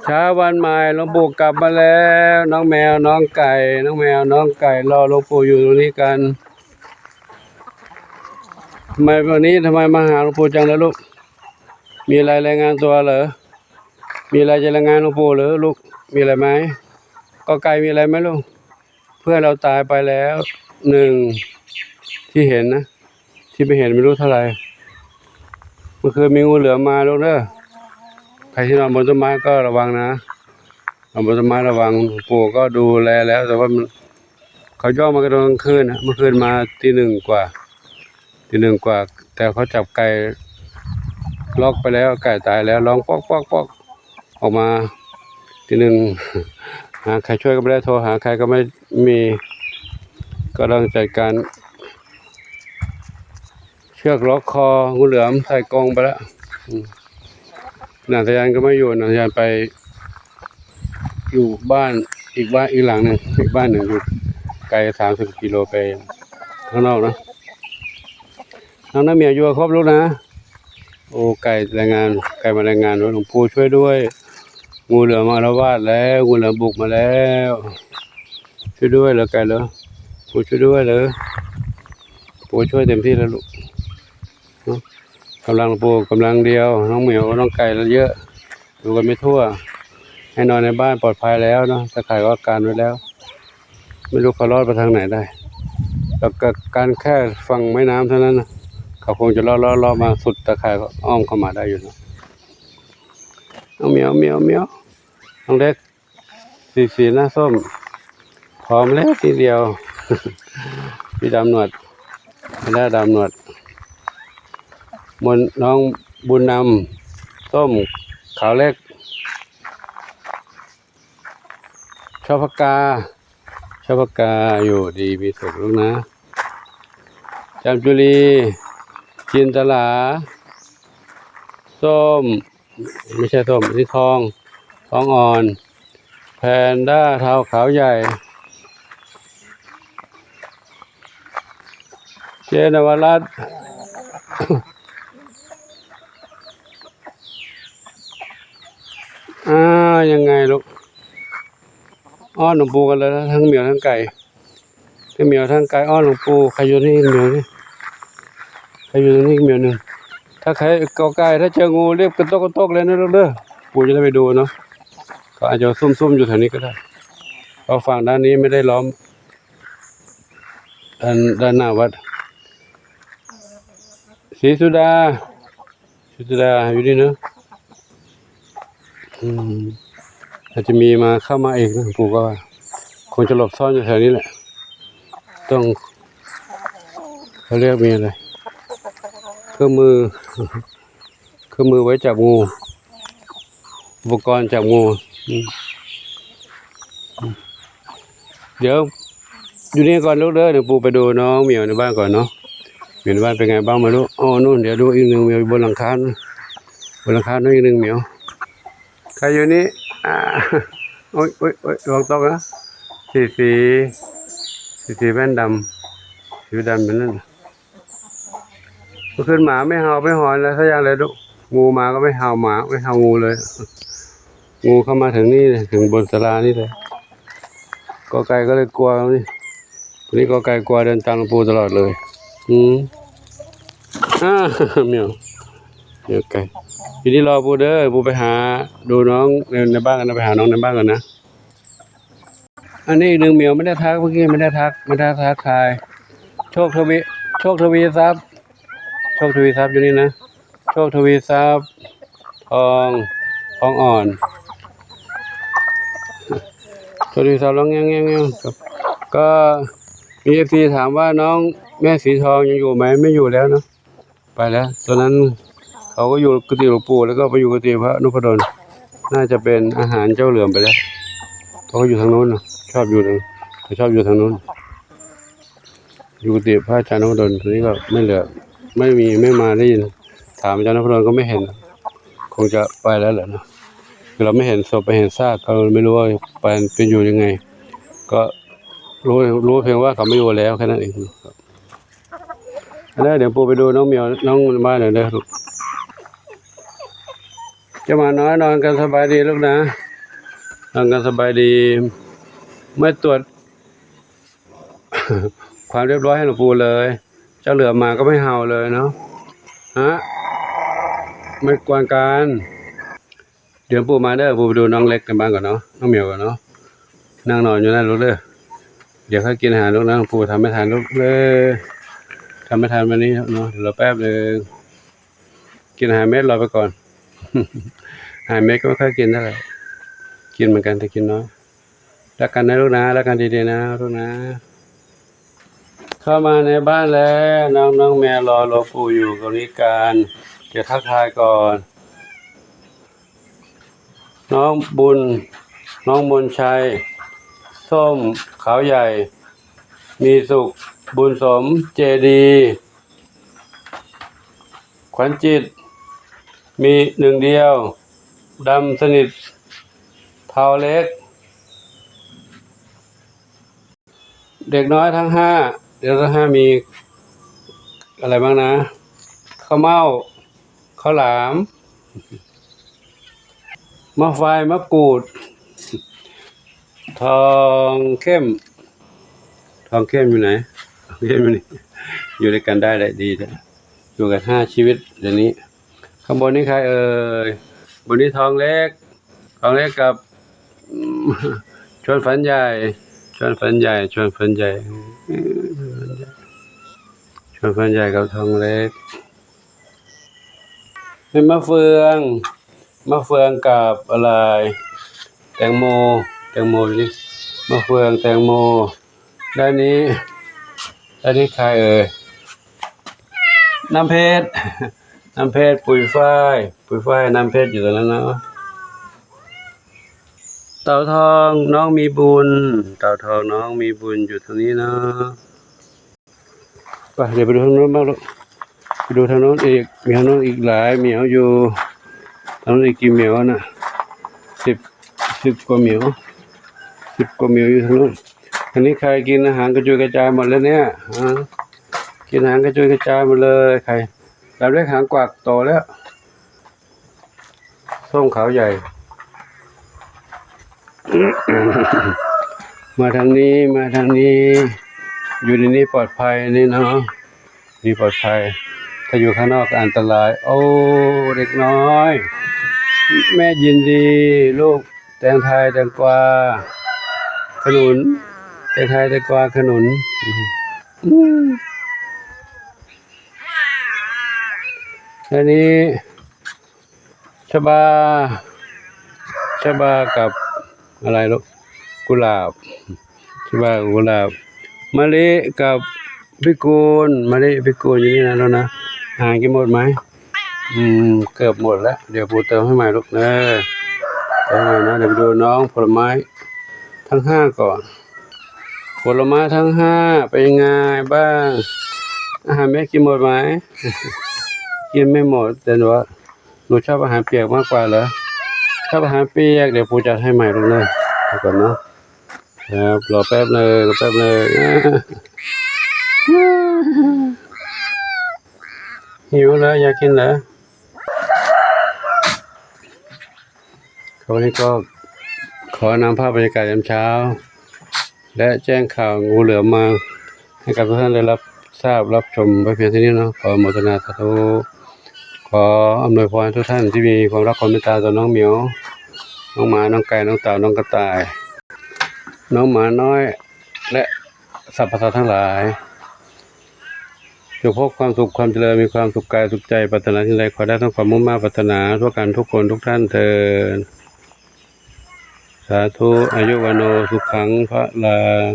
เช้าวันใหม่หลวงปู่กลับมาแล้วน้องแมวน้องไก่น้องแมวน้องไก่รอหลวงปู่อยู่ตรงนี้กันทำไมวันนี้ทำไมมาหาหลวงปู่จังเลยลูกมีอะไรรายงานตัวเหรอมีอะไรจะรายงานหลวงปู่หรือลูกมีอะไรไหมก็ไก่มีอะไรไหมลูกเพื่อนเราตายไปแล้วหนึ่งที่เห็นนะที่ไม่เห็นไม่รู้เท่าไหร่เมื่อคืนมีงูเหลือมมาลูกเด้อใครที่นอนบนต้นไม้ก็ระวังนะนอนบนต้นไม้ระวังปู่ก็ดูแลแล้วแต่ว่าเขาย่องมากันตอนกลางคืนนะเมื่อคืนมาตีหนึ่งกว่าแต่เขาจับไก่ล็อกไปแล้วไก่ตายแล้วร้องป๊อกป๊อกป๊อกออกมาตีหนึ่งหาใครช่วยก็ไม่ได้โทรหาใครก็ไม่มีก็ต้องจัดการเชือกล็อกคองูเหลือมใส่กรงไปแล้วนายทยานก็ไม่อยู่นายทยานไปอยู่บ้านอีกหลังหนึ่งอีกบ้านหนึ่งอยู่ไกล30 กิโลไปข้างนอกนะน้องน้ำเมียอยู่ครบลูกนะโอ้ไก่มารายงานว่าหลวงปู่ช่วยด้วยงูเหลือมอาละวาดแล้วงูเหลือมบุกมาแล้วช่วยด้วยเหรอไก่เหรอปู่ช่วยด้วยเหรอปู่ช่วยเต็มที่แล้วลูกกำลังปู่กำลังเดียวน้องเหมียวน้องไก่แล้วเยอะดูกันไม่ทั่วให้นอนในบ้านปลอดภัยแล้วเนาะตะข่ายก็การไว้แล้วไม่รู้เขารอดไปทางไหนได้แล้วก็การแค่ฟังแม่น้ำเท่านั้นนะเขาคงจะล่อมาสุดตะข่ายก็อ้อมเข้ามาได้อยู่นะน้องเหมียวน้องเล็กสีหน้าส้มพร้อมแล้วทีเดียวพี่ดำหนวดไม่ได้ดำหนวดน้องบุญนำส้มขาวเล็กชอบปากกาอยู่ดีมีสุขลูกนะจามจุลีจินตลาส้มไม่ใช่ส้มที่ทองอ่อนแพนด้าเท้าขาวใหญ่เจนวรัตน์ยังไงลูกอ้อนหลวงปู่กันเลยนะทั้งเหมียวทั้งไก่อ้อนหลวงปู่ใครอยู่นี่เหมียวนี่ใครอยู่นี่เหมียวหนึ่งถ้าใครเกาไก่ถ้าเจองูเรียบกระตกเลยนะลูกเด้อปู่จะได้ไปดูเนาะก็อาจจะซุ่มอยู่แถวนี้ก็ได้เพราะฝั่งด้านนี้ไม่ได้ล้อมด้านหน้าวัดศรีสุดาอยู่นี่เนาะอาจจะมีมาเข้ามาอีกนะปู่ก็คงจะหลบซ่อนอยู่แถวนี้แหละต้องเขาเรียกมีอะไรเครื่องมือไว้จับงูอุปกรณ์จับงูเดี๋ยวอยู่นี่ก่อนลูกเด้อเดี๋ยวปู่ไปดูน้องเหมียวในบ้านก่อนเนาะเหมียวในบ้านเป็นไงบ้างไม่รู้อ๋อนู่นเดี๋ยวดูอีกหนึ่งเหมียวบนหลังคานู่นอีกหนึ่งเหมียวใครอยู่นี่โอ๊ยระวังตกนะสีแว่นดำสีดำเป็นนั่นเมื่อคืนหมาไม่เห่าไม่หอนอะไรสักอย่างเลยลูกงูมาก็ไม่เห่าหมาไม่เห่างูเลยงูเข้ามาถึงนี่ถึงบนศาลานี่เลยกอไก่ก็เลยกลัวนี่ทีนี้กอไก่กลัวเดินตามหลวงปู่ตลอดเลยเหมียวไก่ทีนี้รอปู่เด้อปู่ไปหาดูน้องในบ้านกันนะไปหาน้องในบ้านกันนะอันนี้อีกหนึ่งเหมียวไม่ได้ทักเมื่อกี้ไม่ได้ทักทายโชคทวีทรัพย์อยู่นี่นะโชคทวีทรัพย์ทองอ่อนโชคทวีทรัพย์ร้องเงี้ยก็มีFCถามว่าน้องแม่สีทองยังอยู่ไหมไม่อยู่แล้วเนาะไปแล้วตอนนั้นเขาก็อยู่กุฏิหลวงปู่แล้วก็ไปอยู่กุฏิพระนพดลน่าจะเป็นอาหารเจ้าเหลือมไปแล้วเพราะเขาอยู่ทางโน้นนะชอบอยู่ทางโน้นอยู่กุฏิพระอาจารย์นพดลทีนี้ก็ไม่เหลือไม่มาได้ยินถามอาจารย์นพดลก็ไม่เห็นคงจะไปแล้วแหละนะเราไม่เห็นศพไปเห็นซากเราไม่รู้ว่าเป็นอยู่ยังไงก็รู้เพียงว่าเขาไม่อยู่แล้วแค่นั้นเองครับแล้วเดี๋ยวปู่ไปดูน้องเหมียวน้องบ้านหน่อยเด้อ เจ้าหมาน้อยนอนกันสบายดีลูกนะนอนกันสบายดีไม่ตรวจ ความเรียบร้อยให้หลวงปู่เลยเจ้าเหลือมาก็ไม่เห่าเลยเนาะฮะไม่กวนกันเดี๋ยวปู่มาเด้อปู่ไปดูน้องเล็กกันบ้างก่อนเนาะน้องเหมียวก่อนเนาะนั่งนอนอยู่นั่นลูกเด้อเดี๋ยวค่อยกินอาหารลูกนะปู่ทำไม่ทันลูกเลยทำไม่ทันวันนี้เนาะเดี๋ยวรอแป๊บนึงกินอาหารเม็ดรอไปก่อน อาหารเม็ดก็ไม่ค่อยกินเท่าไหร่กินเหมือนกันแต่กินน้อยรักกันนะลูกนะรักกันดีๆนะลูกนะเข้ามาในบ้านแล้วน้องแมวรอหลวงปู่อยู่ตรงนี้กันเดี๋ยวทักทายก่อนน้องบุญน้องมนชัยส้มขาวใหญ่มีสุขบุญสมเจดีขวัญจิตมีหนึ่งเดียวดำสนิทเทาเล็กเด็กน้อยทั้งห้าเด็กทั้งห้ามีอะไรบ้างนะข้าวเม่าข้าวหลามมะไฟมะกรูดทองเข้มอยู่ไหนทองเข้มอยู่นี่อยู่ด้วยกันได้ดีจ้ะอยู่กัน5 ชีวิตเดี๋ยวนี้ข้างบนนี้ใครเอ่ยบนนี้ทองเล็กกับชวนฝันใหญ่ชวนฝันใหญ่กับทองเล็กเป็นมะเฟืองกับอะไรแตงโมอยู่นี่มะเฟืองแตงโมด้านนี้ใครเอ่ยน้ำเพชรปุ๋ยฝ้ายน้ำเพชรอยู่ตรงนั้นเนาะเต่าทองน้องมีบุญอยู่ตรงนี้เนาะไปเดี๋ยวไปดูทางโน้นบ้างลูกไปดูทางโน้นอีกมีทางโน้นอีกหลายเหมียวอยู่ทางโน้นอีกกี่เหมียวน่ะ10 กว่าเหมียวอยู่ทางโน้นอันนี้ใครกินอาหารกระจุยกระจายหมดแล้วเนี่ยกินอาหารกระจุยกระจายหมดเลยใครเราได้หางกวักโตแล้วส้มขาวใหญ่ มาทางนี้อยู่ในนี้ปลอดภัยนี่เนาะนี่ปลอดภัยถ้าอยู่ข้างนอกอันตรายโอ้เด็กน้อยแม่ยินดีลูกแตงไทยแตงกวาขนุนแตงไทยแตงกวาขนุนอันนี้ชบากับอะไรลูกกุหลาบชบากับกุหลาบมะลิกับพิกูลอยู่นี่นะแล้วนะหากินหมดไหมเกือบหมดแล้วเดี๋ยวปูเติมให้ใหม่ลูกเติมใหม่นะเดี๋ยวไปดูน้องผลไม้ทั้ง5ก่อนผลไม้ทั้ง5เป็นยังไงบ้างอาหารแม่กินหมดไหม กินไม่หมดแต่ว่าหนูชอบอาหารเปียกมากกว่าเหรอชอบอาหารเปียกเดี๋ยวปูจัดให้ใหม่ลูกเลยก่อนเนาะครับรอแป๊บเลยหิวแล้วอยากกินเหรอวันนี้ก็ขอนำภาพบรรยากาศยามเช้าและแจ้งข่าวงูเหลือมมาให้กับทุกท่านได้รับทราบรับชมไว้เพียงเท่านี้เนาะขออนุโมทนาสาธุขออำนวยพรทุกท่านที่มีความรักความเมตตาต่อน้องเหมียวน้องหมาน้องไก่น้องเต่าน้องกระต่ายน้องหมาน้อยและสรรพสัตว์ทั้งหลายจงพบความสุขความเจริญมีความสุขกายสุขใจปรารถนาสิ่งใดขอได้ทั้งความมุ่งมั่นปรารถนาทั่วกันทุกคนทุกท่านเถิดสาธุอายุวโนสุขังพระลัง